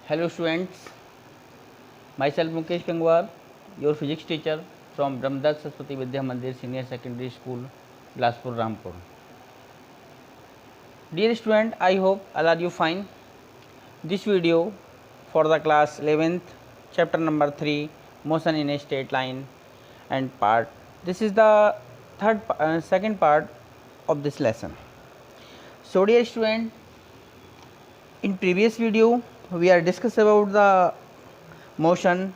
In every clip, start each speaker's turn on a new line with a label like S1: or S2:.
S1: Hello students, myself Mukesh Gangwar, your physics teacher from Brahmdas Saraswati Vidya Mandir Senior Secondary School, Bilaspur, Rampur. Dear student, I hope all are you fine. This video for the class 11th, chapter number 3, motion in a straight line and part. This is the second part of this lesson. So dear student, in previous video we are discussed about the motion,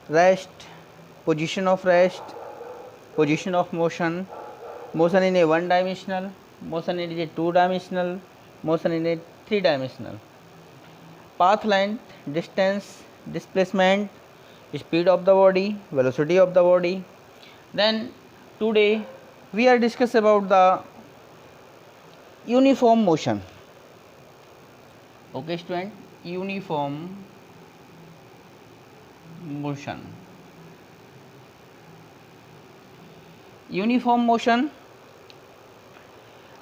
S1: rest, position of rest, position of motion, motion in a one dimensional, motion in a two dimensional, motion in a three dimensional, path length, distance, displacement, speed of the body, velocity of the body. Then today we are discuss about the uniform motion. Okay student, uniform motion. Uniform motion,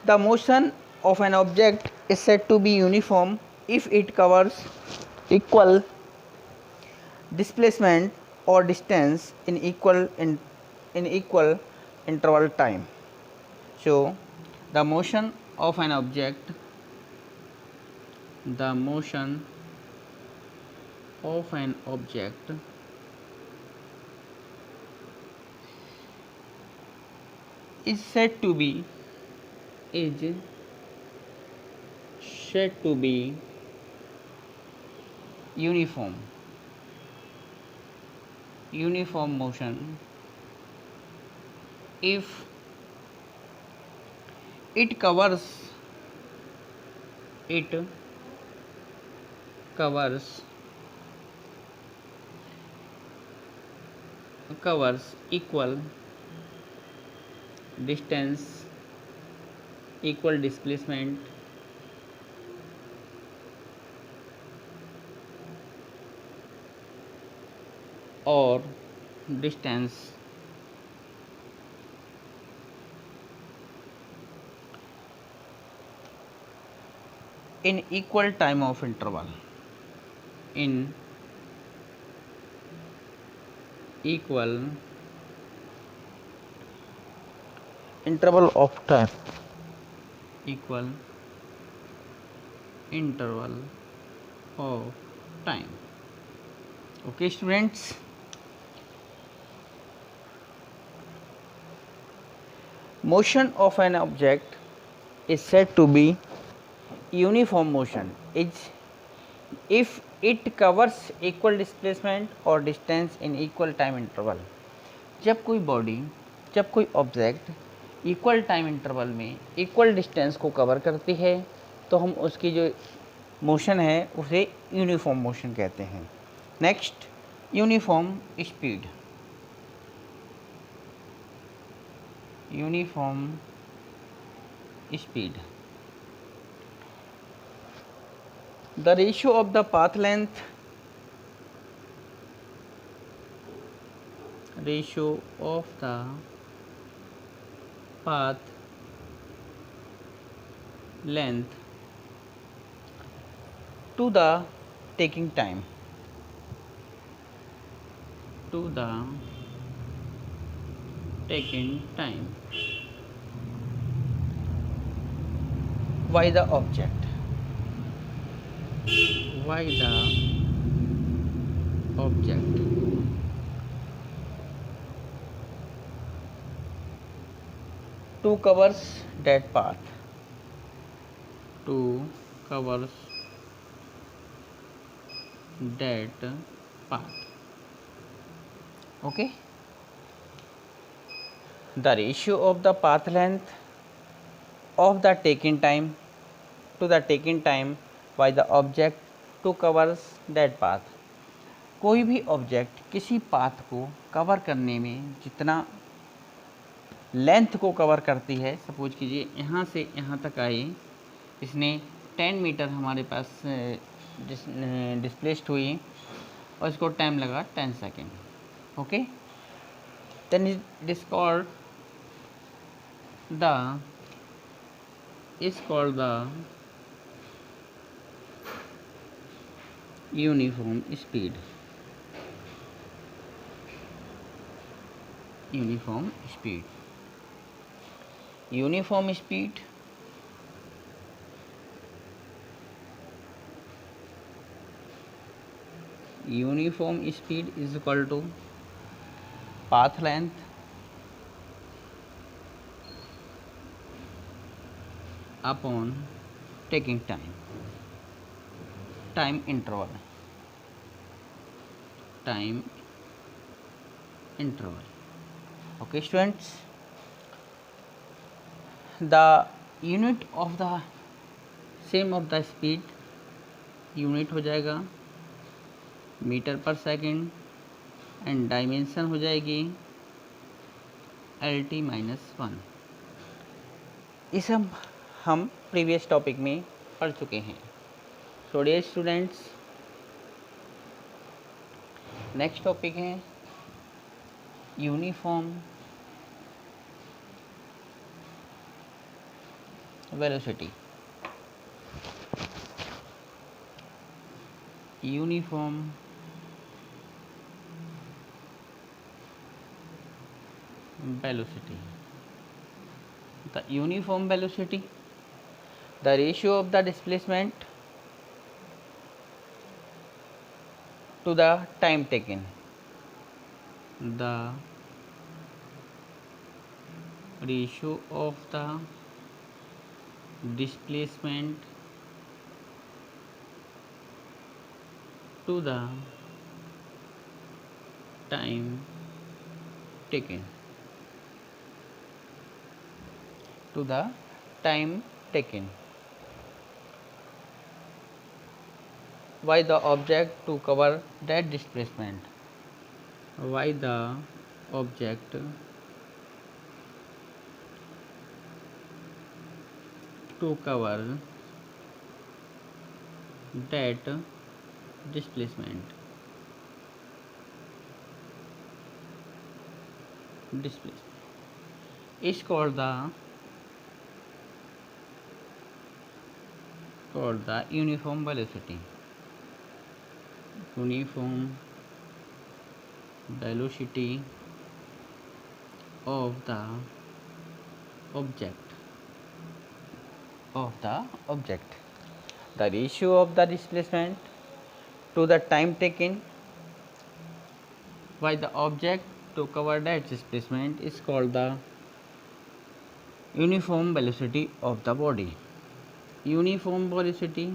S1: the motion of an object is said to be uniform if it covers equal displacement or distance in equal interval time. So the motion of an object is said to be uniform motion if it covers equal distance, equal displacement, or distance in equal time of interval, in equal interval of time, Okay students, motion of an object is said to be uniform motion is if it covers equal displacement or distance in equal time interval. जब कोई object equal time interval में equal distance को cover करती है तो हम उसकी जो मोशन है उसे यूनिफॉर्म मोशन कहते हैं. Next, uniform speed. The ratio of the path length to the taking time by the object. To covers that path. Okay. The ratio of the path length of the taking time to the taking time by the object to covers that path. कोई भी object किसी path को cover करने में जितना length को cover करती है, सपोज कीजिए यहाँ से यहाँ तक आई, इसने 10 मीटर हमारे पास डिस्प्लेस्ड हुई और इसको टाइम लगा 10 second. Okay, then it is called the uniform speed. Uniform speed. Uniform speed is equal to path length upon taking time interval. Time interval. Okay students, the unit of the same of the speed unit हो जाएगा metre पर second and dimension हो जाएगी LT -1। इस हम previous topic में पढ़ चुके हैं। So dear students, next topic है uniform velocity. Uniform velocity. The uniform velocity, the ratio of the displacement to the time taken. The ratio of the displacement to the time taken. To the time taken. Why the object to cover that displacement? Why the object to cover that displacement? Is called the uniform velocity. Uniform velocity of the object. The ratio of the displacement to the time taken by the object to cover that displacement is called the uniform velocity of the body. Uniform velocity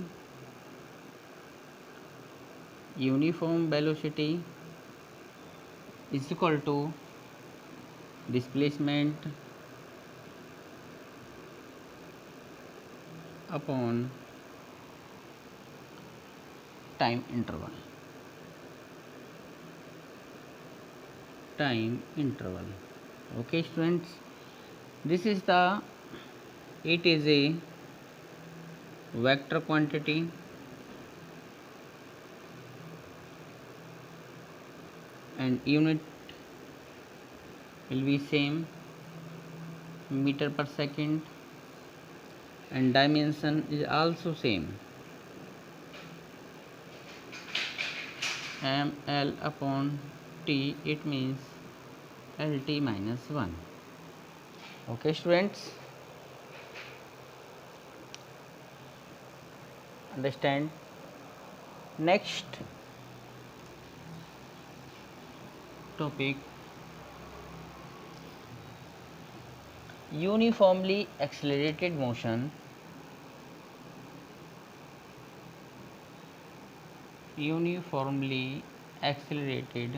S1: is equal to displacement upon time interval. Okay students, it is a vector quantity and unit will be same meter per second and dimension is also same ml upon t, it means LT -1. Okay students, understand. Next topic, uniformly accelerated motion. Uniformly accelerated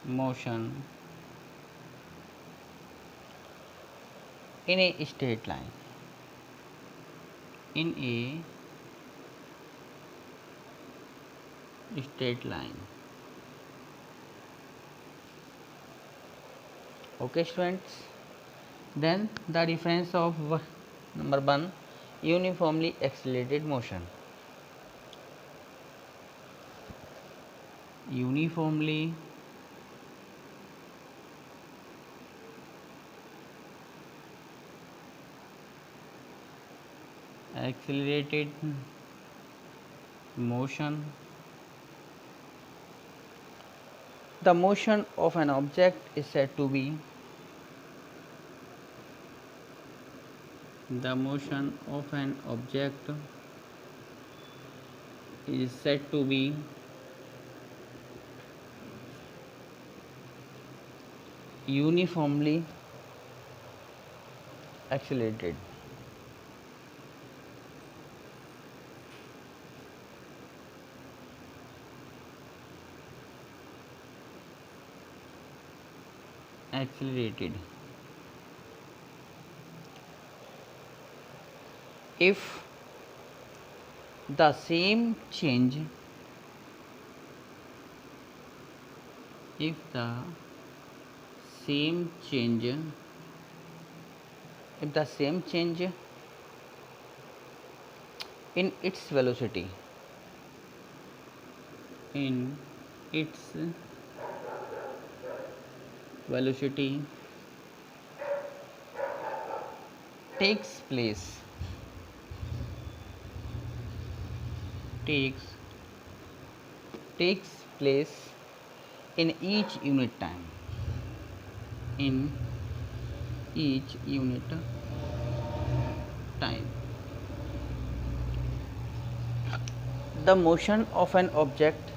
S1: motion in a straight line. Okay students, then the difference of number 1, uniformly accelerated motion. Uniformly accelerated motion. The motion of an object is said to be the motion of an object is said to be uniformly accelerated. Accelerated. If the same change if the same change if the same change in its velocity in its velocity takes place takes takes place in each unit time in each unit time. The motion of an object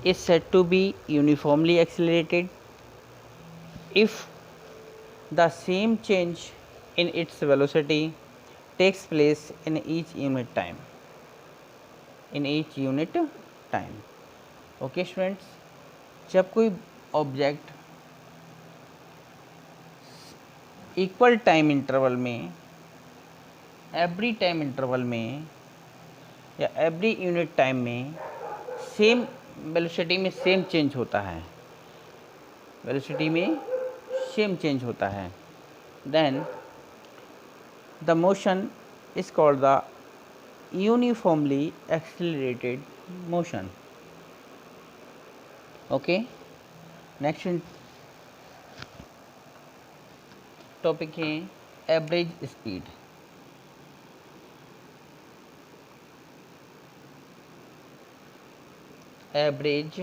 S1: is said to be uniformly accelerated if the same change in its velocity takes place in each unit time okay students, जब कोई object equal time interval में every time interval में या every unit time में same velocity में same change होता है then the motion is called the uniformly accelerated motion. Okay, next topic है average speed. Average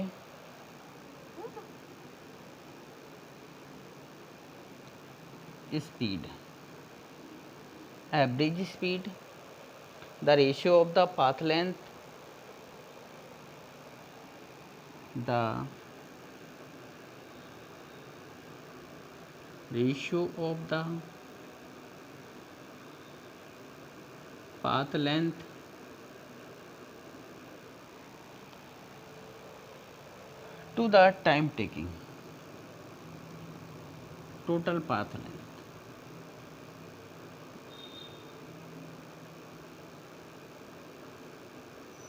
S1: speed. Average speed, the ratio of the path length, the ratio of the path length to the time taking, total path length.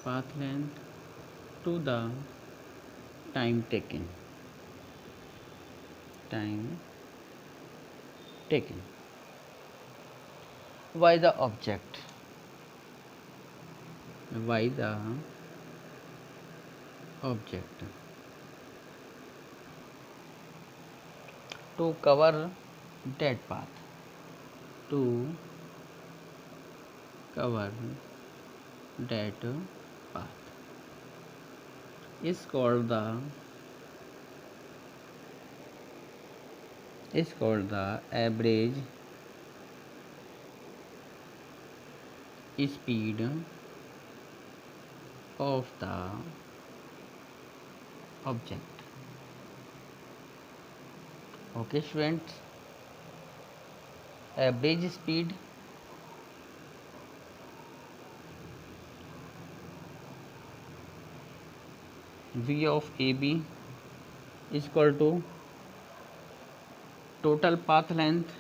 S1: Path length to the time taken. Why the object? To cover that path. Is called the average speed of the object. Okay students, average speed V of AB is equal to total path length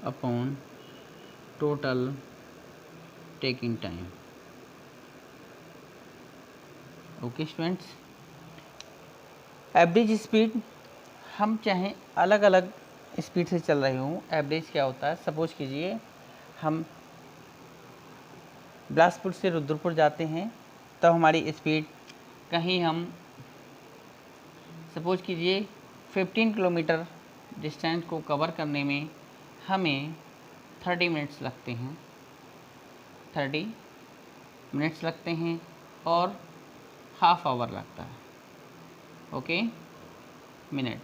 S1: upon total taking time. Okay students, average speed हम चाहें अलग अलग speed से चल रहे हों, average क्या होता है? सपोज कीजिए हम बिलासपुर से रुद्रपुर जाते हैं तो हमारी स्पीड कहीं हम सपोज कीजिए 15 किलोमीटर डिस्टेंस को कवर करने में हमें 30 मिनट्स लगते हैं, 30 मिनट्स लगते हैं और हाफ आवर लगता है, ओके मिनट।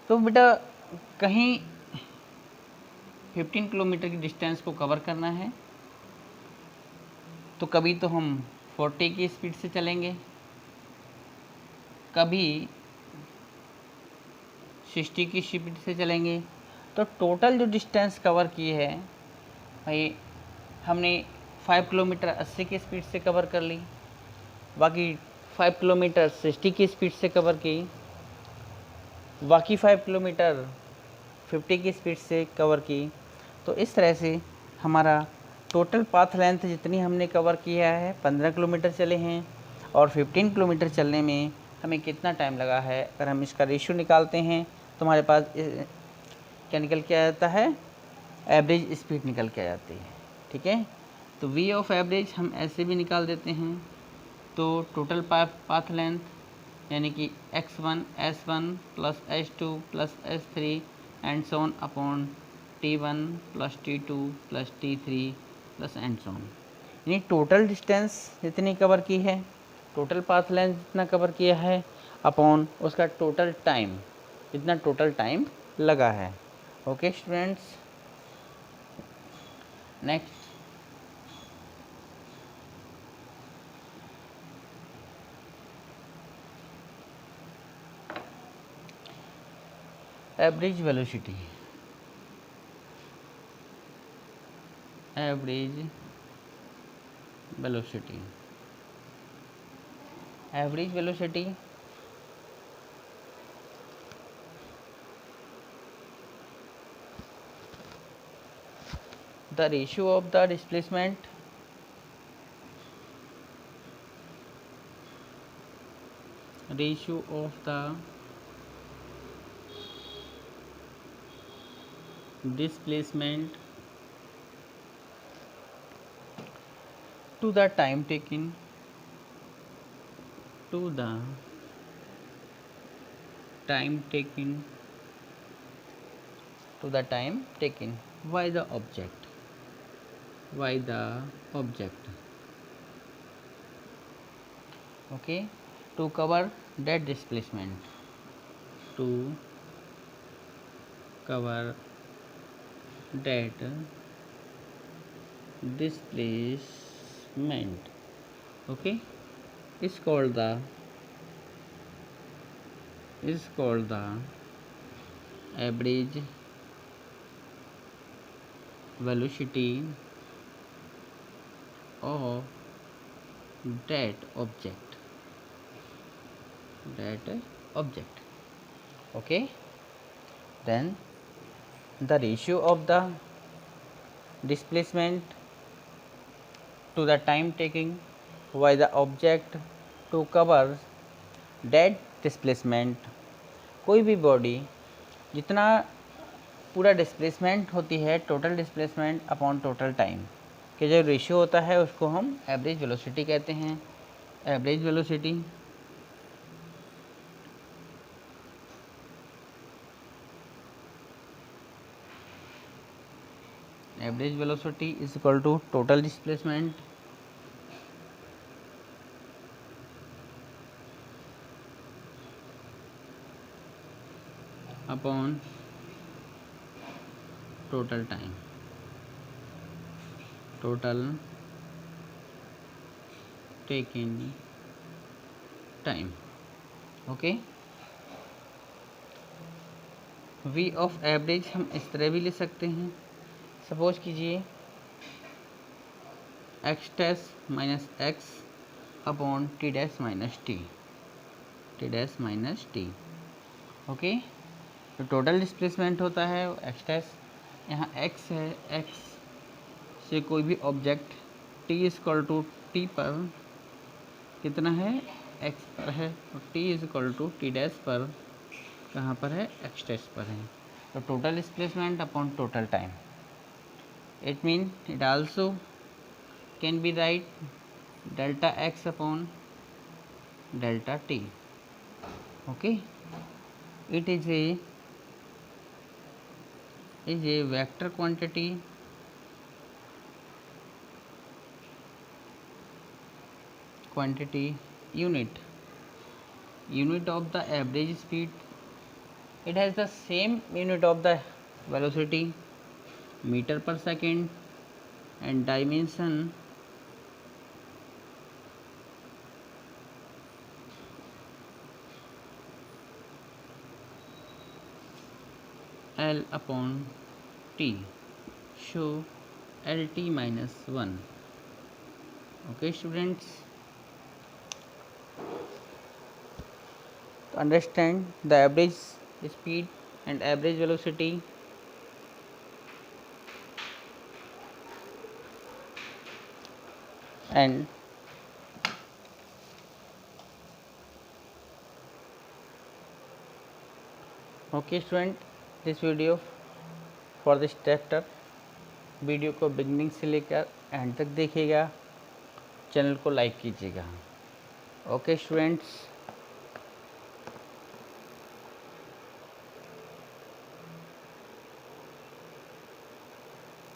S1: तो बेटा कहीं 15 किलोमीटर की डिस्टेंस को कवर करना है तो कभी तो हम 40 की स्पीड से चलेंगे, कभी 60 की स्पीड से चलेंगे। तो टोटल जो डिस्टेंस कवर की है भाई, हमने 5 किलोमीटर 80 की स्पीड से कवर कर ली, बाकी 5 किलोमीटर 60 की स्पीड से कवर की, बाकी 5 किलोमीटर 50 की स्पीड से कवर की। तो इस तरह से हमारा टोटल पाथ लेंथ जितनी हमने कवर किया है 15 किलोमीटर चले हैं, और 15 किलोमीटर चलने में हमें कितना टाइम लगा है। अगर हम इसका रेशियो निकालते हैं तो हमारे पास क्या निकल के आ जाता है, एवरेज स्पीड निकल के आ जाती है, ठीक है। तो वी ऑफ एवरेज हम ऐसे भी निकाल देते हैं। तो टोटल पाथ लेंथ यानी कि x1 s1 plus s2 plus s3 and so on upon t1 plus t2 plus t3 plus and so on, यानी टोटल डिस्टेंस जितनी कवर की है, टोटल पाथ लेंथ जितना कवर किया है अपॉन उसका टोटल टाइम, जितना टोटल टाइम लगा है। Okay students, next average velocity, average velocity, average velocity the ratio of the displacement to the time taken to the time taken by the object, okay, to cover that displacement, to cover that displacement, okay, is called the average velocity of that object, okay. Then the ratio of the displacement to the time taken by the object to cover that displacement, कोई भी body जितना पूरा displacement होती है, total displacement upon total time के जो ratio होता है उसको हम एवरेज वेलोसिटी कहते हैं। Average velocity is equal to total displacement upon total time, total taken time, okay. V of average हम इस तरह भी ले सकते हैं। सपोज कीजिए x dash minus x upon t dash minus t, okay. तो टोटल डिस्प्लेसमेंट होता है एक्स डैश, यहाँ एक्स है, एक्स से कोई भी object t equal to t पर कितना है, एक्स पर है, और t equal to T dash पर कहाँ पर है, एक्स डैश पर है। तो total displacement upon total time, it mean it also can be right delta x upon delta T, Okay, it is a vector quantity unit of the average speed. It has the same unit of the velocity, meter per second, and dimension L upon T. So LT minus 1. Okay students, to understand the average speed and average velocity, and okay student, this video for this chapter, video को beginning से लेकर and तक देखिएगा, channel को like कीजिएगा। Okay students.